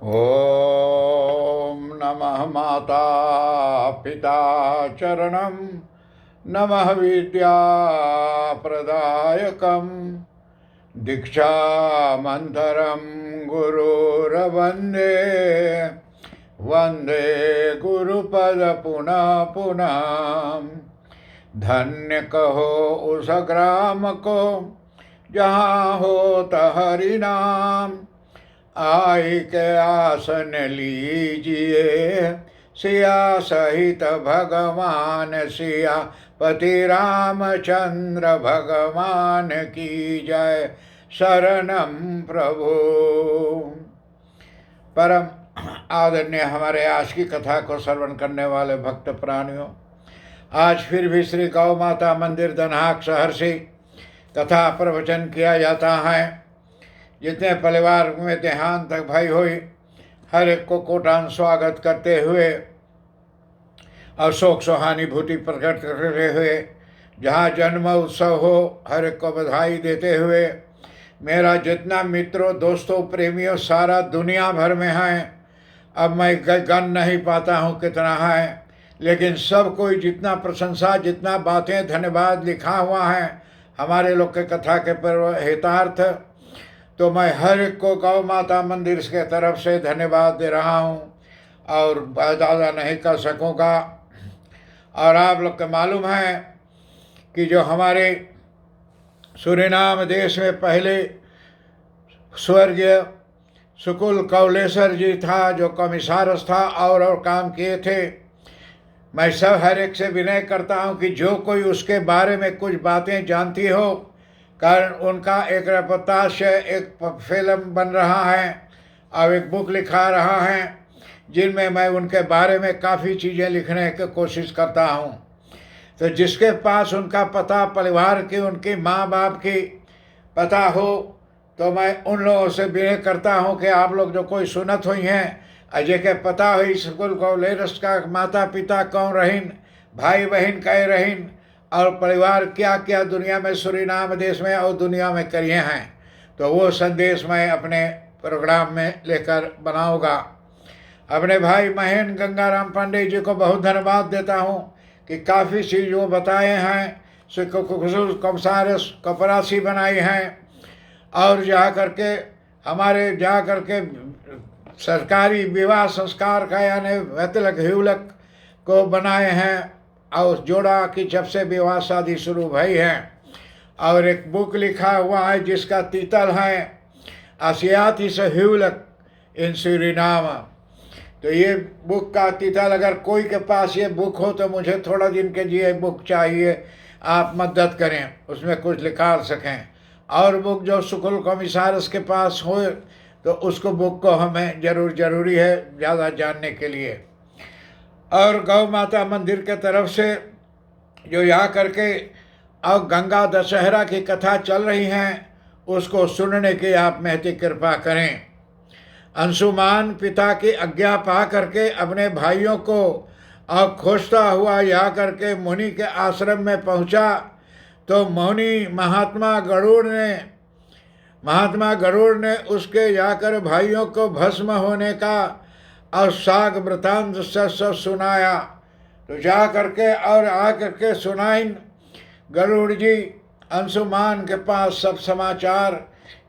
ॐ नमः माता पिता चरणं नमः विद्याप्रदायकं दीक्षामन्त्रं गुरुर्वन्दे वन्दे गुरुपद पुनः पुनः। धन्य कहो उस ग्राम को जहाँ होता हरि नाम, आई के आसन लीजिए सिया सहित भगवान सिया पति रामचंद्र भगवान की जय। शरणम प्रभु। परम आदरणीय हमारे आज की कथा को श्रवण करने वाले भक्त प्राणियों, आज फिर भी श्री गौ माता मंदिर दनहाक शहर से कथा प्रवचन किया जाता है। जितने परिवार में देहांत भई हुई, हर एक को कोटान स्वागत करते हुए और शोक सहानुभूति प्रकट करते हुए, जहाँ जन्म उत्सव हो हर एक को बधाई देते हुए, मेरा जितना मित्रों दोस्तों प्रेमियों सारा दुनिया भर में है, अब मैं गन नहीं पाता हूँ कितना है, लेकिन सब कोई जितना प्रशंसा जितना बातें धन्यवाद लिखा हुआ है हमारे लोग के कथा के पर्व हितार्थ, तो मैं हर एक को गौ माता मंदिर के तरफ से धन्यवाद दे रहा हूँ और ज़्यादा नहीं कर सकूँगा। और आप लोग को मालूम है कि जो हमारे सूरीनाम देश में पहले स्वर्गीय सुकुल कौलेश्वर जी था, जो कमिश्नर था और काम किए थे। मैं सब हर एक से विनय करता हूँ कि जो कोई उसके बारे में कुछ बातें जानती हो, कारण उनका एक रिपोर्टाज से एक फिल्म बन रहा है और एक बुक लिखा रहा है, जिनमें मैं उनके बारे में काफ़ी चीज़ें लिखने की कोशिश करता हूँ। तो जिसके पास उनका पता परिवार की उनकी माँ बाप की पता हो, तो मैं उन लोगों से विनय करता हूँ कि आप लोग जो कोई सुनत हुई हैं, अजय के पता हुई स्कूल कॉलेज का माता पिता कौन रहीन, भाई बहन कह रहीन, और परिवार क्या क्या दुनिया में सूरीनाम देश में और दुनिया में करिए हैं, तो वो संदेश मैं अपने प्रोग्राम में लेकर बनाऊंगा। अपने भाई महेंद्र गंगाराम पांडे जी को बहुत धन्यवाद देता हूँ कि काफ़ी चीज़ वो बताए हैं, कमसारस कपरासी बनाई हैं, और जा करके हमारे जा करके सरकारी विवाह संस्कार का यानी वैतलक हिवलक को बनाए हैं, और जोड़ा कि जब से विवाह शादी शुरू भई है। और एक बुक लिखा हुआ है जिसका तीतल है आसियाती से हिवलक इन सूरीनाम। तो ये बुक का तीतल, अगर कोई के पास ये बुक हो तो मुझे थोड़ा दिन के लिए बुक चाहिए, आप मदद करें उसमें कुछ लिखा सकें। और बुक जो सुकुल कमिश्नर के पास हो तो उसको बुक को हमें ज़रूरी है ज़्यादा जानने के लिए। और गौ माता मंदिर के तरफ से जो यहाँ करके और गंगा दशहरा की कथा चल रही हैं, उसको सुनने की आप महती कृपा करें। अंशुमान पिता की आज्ञा पा करके अपने भाइयों को और खोजता हुआ यहाँ करके मुनि के आश्रम में पहुँचा, तो मुनि महात्मा गरुड़ ने उसके जाकर भाइयों को भस्म होने का और साग वृतांत सब सुनाया। तो जा करके और आ करके सुनाइन गरुड़ जी अंशुमान के पास सब समाचार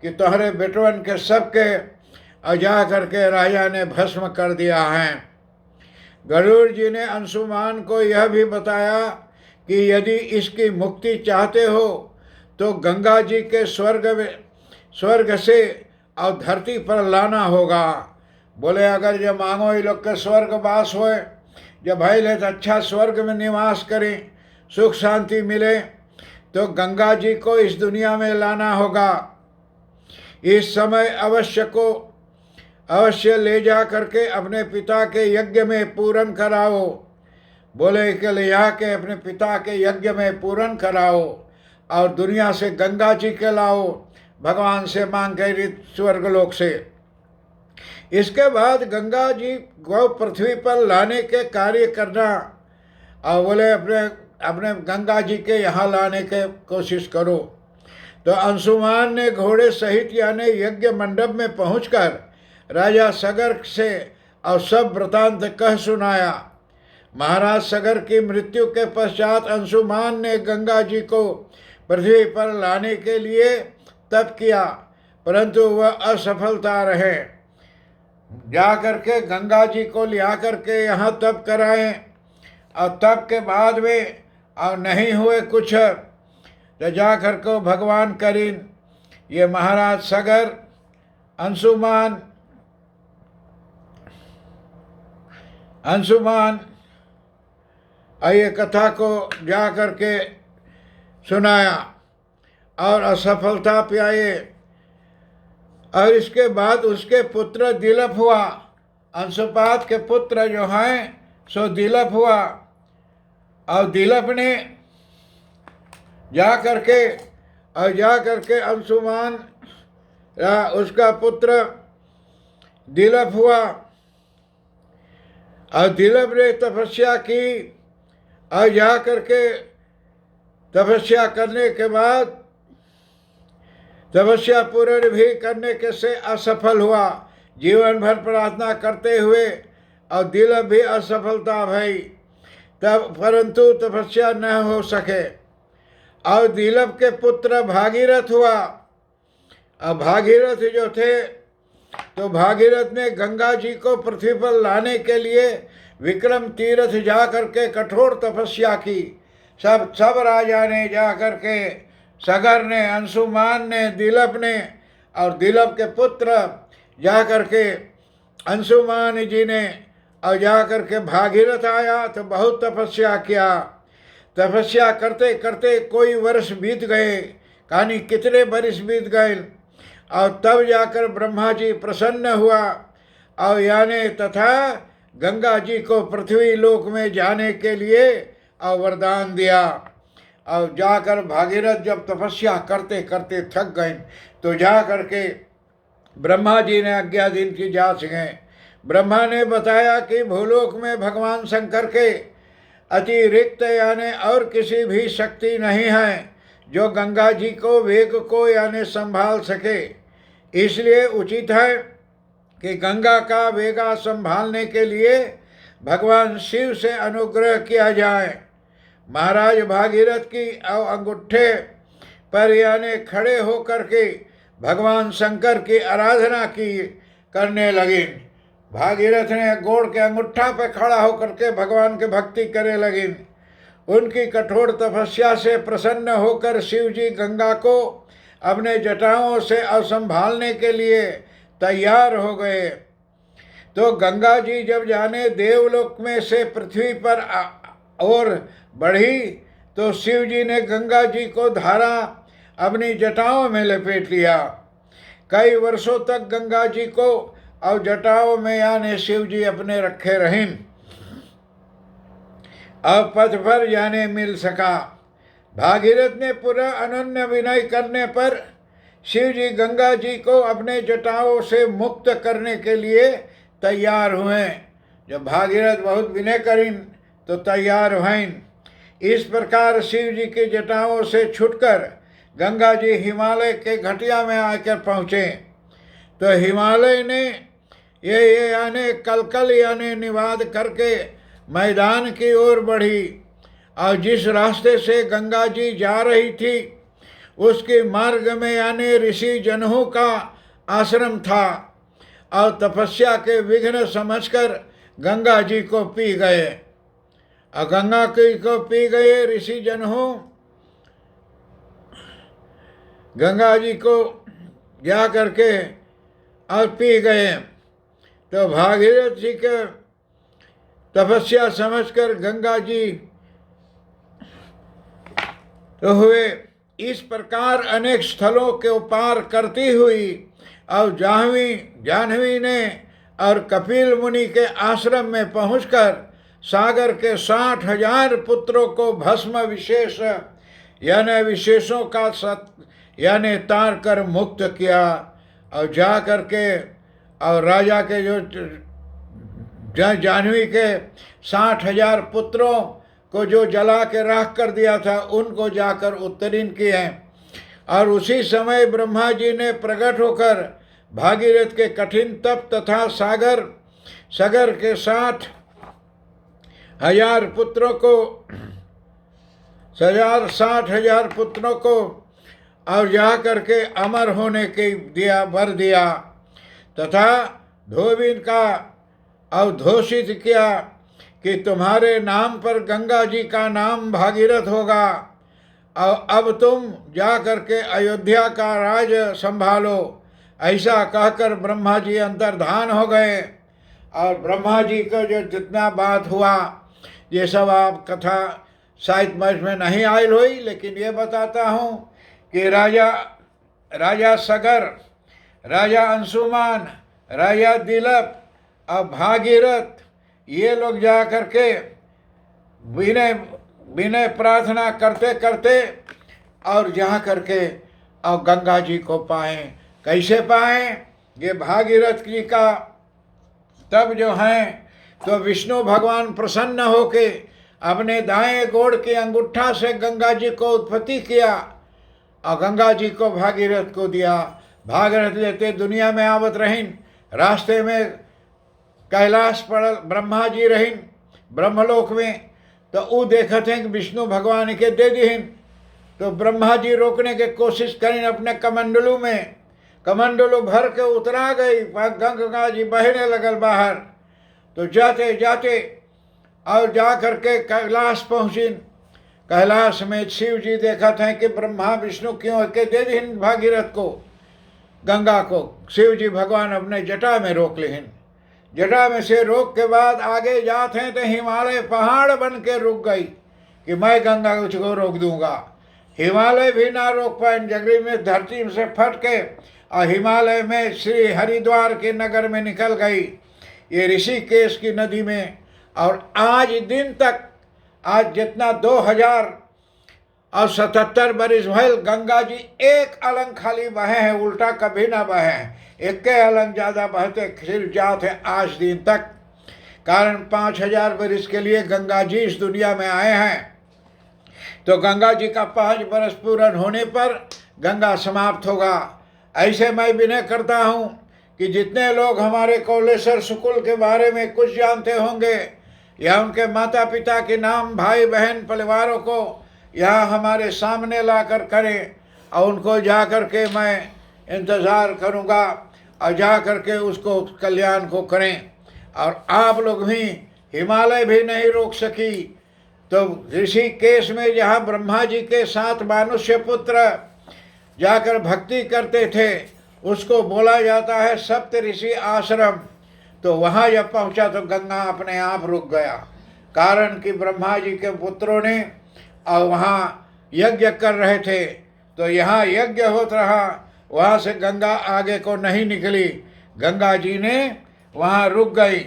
कि तुम्हारे बेटवन के सबके और जा करके राजा ने भस्म कर दिया है। गरुड़ जी ने अंशुमान को यह भी बताया कि यदि इसकी मुक्ति चाहते हो तो गंगा जी के स्वर्ग से और धरती पर लाना होगा। बोले अगर जब मांगो ये लोग के स्वर्गवास होए, जब भाई ले तो अच्छा स्वर्ग में निवास करें, सुख शांति मिले, तो गंगा जी को इस दुनिया में लाना होगा। इस समय अवश्य ले जा करके अपने पिता के यज्ञ में पूर्ण कराओ। बोले कि ले जाके अपने पिता के यज्ञ में पूर्ण कराओ और दुनिया से गंगा जी के लाओ, भगवान से मांग के स्वर्गलोक से। इसके बाद गंगा जी गौ पृथ्वी पर लाने के कार्य करना, और बोले अपने गंगा जी के यहाँ लाने के कोशिश करो। तो अंशुमान ने घोड़े सहित यानी यज्ञ मंडप में पहुंचकर राजा सगर से और सब वृतांत कह सुनाया। महाराज सगर की मृत्यु के पश्चात अंशुमान ने गंगा जी को पृथ्वी पर लाने के लिए तप किया, परंतु वह असफलता रहे। जा करके गंगा जी को लिया करके यहाँ तप कराएं और तप के बाद में और नहीं हुए कुछ तो जा कर को भगवान करीन ये महाराज सगर अंशुमान ये कथा को जा करके सुनाया और असफलता पाए। और इसके बाद उसके पुत्र दिलप हुआ। अंशुपात के पुत्र जो हैं सो दिलप हुआ और दिलप ने जा करके अंशुमान उसका पुत्र दिलप हुआ और दिलप ने तपस्या की और जा करके तपस्या करने के बाद तपस्या पूर्ण भी करने के से असफल हुआ। जीवन भर प्रार्थना करते हुए और दिलप भी असफलता भई तब, परंतु तपस्या न हो सके। और दिलप के पुत्र भागीरथ हुआ। अब भागीरथ जो थे तो भागीरथ ने गंगा जी को पृथ्वी पर लाने के लिए विक्रम तीर्थ जा करके कठोर तपस्या की। सब राजा ने जा करके सगर ने, अंशुमान ने, दिलप ने और दिलप के पुत्र जा करके अंशुमान जी ने और जा करके भागीरथ आया तो बहुत तपस्या किया। तपस्या करते करते कोई वर्ष बीत गए, कहानी कितने वर्ष बीत गए और तब जाकर ब्रह्मा जी प्रसन्न हुआ और यानी तथा गंगा जी को पृथ्वी लोक में जाने के लिए और वरदान दिया। और जाकर भागीरथ जब तपस्या करते करते थक गए तो जा करके ब्रह्मा जी ने आज्ञा दिन की जांच गए। ब्रह्मा ने बताया कि भूलोक में भगवान शंकर के अतिरिक्त यानी और किसी भी शक्ति नहीं है जो गंगा जी को वेग को यानी संभाल सके। इसलिए उचित है कि गंगा का वेगा संभालने के लिए भगवान शिव से अनुग्रह किया जाए। महाराज भागीरथ की अंगूठे पर यानी खड़े होकर के भगवान शंकर की आराधना की करने लगे। भागीरथ ने गोड़ के अंगूठा पर खड़ा होकर के भगवान की भक्ति करे लगे। उनकी कठोर तपस्या से प्रसन्न होकर शिव जी गंगा को अपने जटाओं से संभालने के लिए तैयार हो गए। तो गंगा जी जब जाने देवलोक में से पृथ्वी पर और बढ़ी तो शिव जी ने गंगा जी को धारा अपनी जटाओं में लपेट लिया। कई वर्षों तक गंगा जी को और जटाओं में यानी शिव जी अपने रखे रहें और पथ पर जाने मिल सका। भागीरथ ने पूरा अनन्य विनय करने पर शिव जी गंगा जी को अपने जटाओं से मुक्त करने के लिए तैयार हुए। जब भागीरथ बहुत विनय करीन तो तैयार हुए। इस प्रकार शिव जी की जटाओं से छुटकर गंगा जी हिमालय के घटिया में आकर पहुँचे। तो हिमालय ने ये यानी कलकल यानी निवाद करके मैदान की ओर बढ़ी और जिस रास्ते से गंगा जी जा रही थी उसके मार्ग में यानी ऋषि जनहू का आश्रम था और तपस्या के विघ्न समझकर गंगा जी को पी गए। और गंगा जी को पी गए ऋषि जनहू गंगा जी को जा करके और पी गए। तो भागीरथ जी के तपस्या समझकर गंगा जी तो हुए। इस प्रकार अनेक स्थलों के पार करती हुई और जाह्नवी ने और कपिल मुनि के आश्रम में पहुंचकर सागर के 60,000 पुत्रों को भस्म विशेष यानी विशेषों का यानी तार कर मुक्त किया। और जा करके और राजा के जो जाह्नवी के 60,000 पुत्रों को जो जला के राख कर दिया था उनको जाकर उत्तीर्ण किए। और उसी समय ब्रह्मा जी ने प्रकट होकर भागीरथ के कठिन तप तथा सागर के 60,000 पुत्रों को 60,000 पुत्रों को और जा करके अमर होने के वर दिया, तथा धोबिन का अवधोषित किया कि तुम्हारे नाम पर गंगा जी का नाम भागीरथ होगा, और अब तुम जा करके अयोध्या का राज संभालो। ऐसा कहकर ब्रह्मा जी अंतर्धान हो गए। और ब्रह्मा जी का जो जितना बात हुआ ये सब आप कथा शायद समझ में नहीं आयल हुई, लेकिन ये बताता हूँ कि राजा सगर, राजा अंशुमान, राजा दिलप और भागीरथ ये लोग जा करके विनय प्रार्थना करते करते और जा करके और गंगा जी को पाए। कैसे पाए? ये भागीरथ जी का तब जो है तो विष्णु भगवान प्रसन्न होके अपने दाएं गोड़ के अंगूठा से गंगा जी को उत्पत्ति किया और गंगा जी को भागीरथ को दिया। भागीरथ लेते दुनिया में आवत रहीन, रास्ते में कैलाश पड़ल, ब्रह्मा जी रहीन ब्रह्मलोक में, तो वो देखते हैं कि विष्णु भगवान के दे दीन। तो ब्रह्मा जी रोकने की कोशिश करें अपने कमंडलू में, कमंडलू भर के उतरा गई, गंगा जी बहने लगल बाहर। तो जाते जाते और जा करके कैलाश पहुँची। कैलाश में शिव जी देखा थे कि ब्रह्मा विष्णु क्यों के दे दीन भागीरथ को, गंगा को। शिव जी भगवान अपने जटा में रोक लेन। जटा में से रोक के बाद आगे जाते हैं तो हिमालय पहाड़ बन के रुक गई कि मैं गंगा को रोक दूंगा। हिमालय भी ना रोक पाए, जगरी में धरती से फट के और हिमालय में श्री हरिद्वार के नगर में निकल गई, ये ऋषिकेश की नदी में। और आज दिन तक, आज जितना 2077 बरिस भइल, गंगा जी एक अलंग खाली बहे हैं, उल्टा कभी ना बहे हैं। एक अलंग ज़्यादा बहते सिर्फ जाते हैं आज दिन तक। कारण 5000 बरिस के लिए गंगा जी इस दुनिया में आए हैं। तो गंगा जी का 5 बरस पूर्ण होने पर गंगा समाप्त होगा। ऐसे मैं विनय करता हूँ कि जितने लोग हमारे कौलेश्वर शुक्ल के बारे में कुछ जानते होंगे या उनके माता पिता के नाम, भाई बहन परिवारों को यहाँ हमारे सामने ला कर करें, और उनको जा कर के मैं इंतज़ार करूँगा और जा कर के उसको कल्याण को करें। और आप लोग भी, हिमालय भी नहीं रोक सकी तो ऋषिकेश में जहाँ ब्रह्मा जी के साथ मानुष्य पुत्र जाकर भक्ति करते थे उसको बोला जाता है सप्त ऋषि आश्रम। तो वहाँ जब पहुँचा तो गंगा अपने आप रुक गया, कारण कि ब्रह्मा जी के पुत्रों ने और वहाँ यज्ञ कर रहे थे, तो यहाँ यज्ञ होता रहा, वहाँ से गंगा आगे को नहीं निकली। गंगा जी ने वहाँ रुक गई।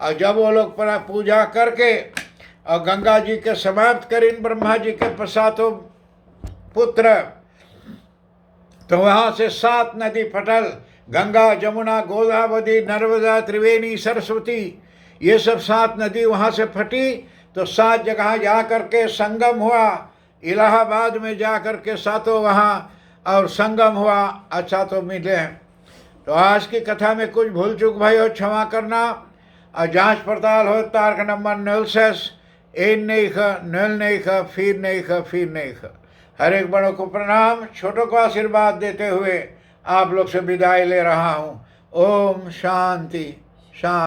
और जब वो लोग पर पूजा करके और गंगा जी के समाप्त करीन ब्रह्मा जी के पश्चातों पुत्र, तो वहाँ से 7 नदी फटल, गंगा, जमुना, गोदावरी, नर्मदा, त्रिवेणी, सरस्वती, ये सब 7 नदी वहाँ से फटी। तो 7 जगह जा कर के संगम हुआ। इलाहाबाद में जा कर के 7 वहाँ और संगम हुआ। अच्छा तो मिले। तो आज की कथा में कुछ भूल चूक भाई हो क्षमा करना। और जांच पड़ताल हो तारक नंबर 06 1 नहीं ख 0 नहीं ख फिर नहीं ख फिर नहीं ख। हर एक बड़ों को प्रणाम, छोटों को आशीर्वाद देते हुए आप लोग से विदाई ले रहा हूँ। ओम शांति शांति।